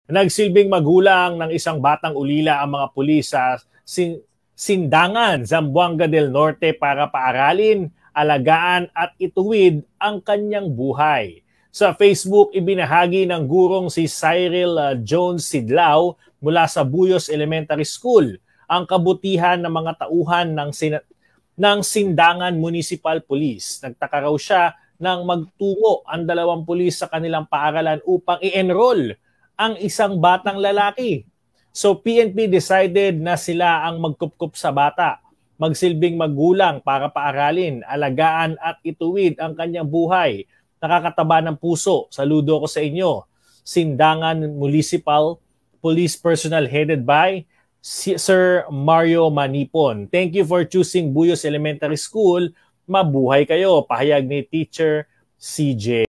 Nagsilbing magulang ng isang batang ulila ang mga pulis sa Sindangan, Zamboanga del Norte para paaralin, alagaan at ituwid ang kanyang buhay. Sa Facebook, ibinahagi ng gurong si Cyril Jones Sidlao mula sa Buyos Elementary School ang kabutihan ng mga tauhan ng Sindangan Municipal Police. Nagtaka raw siya nang magtungo ang 2 pulis sa kanilang paaralan upang i-enroll ang isang batang lalaki. So PNP decided na sila ang magkupkup sa bata, magsilbing magulang para paaralin, alagaan at ituwid ang kanyang buhay. Nakakataba ng puso. Saludo ko sa inyo. Sindangan Municipal Police Personnel headed by Sir Mario Manipon. Thank you for choosing Buyos Elementary School. Mabuhay kayo. Pahayag ni Teacher CJ.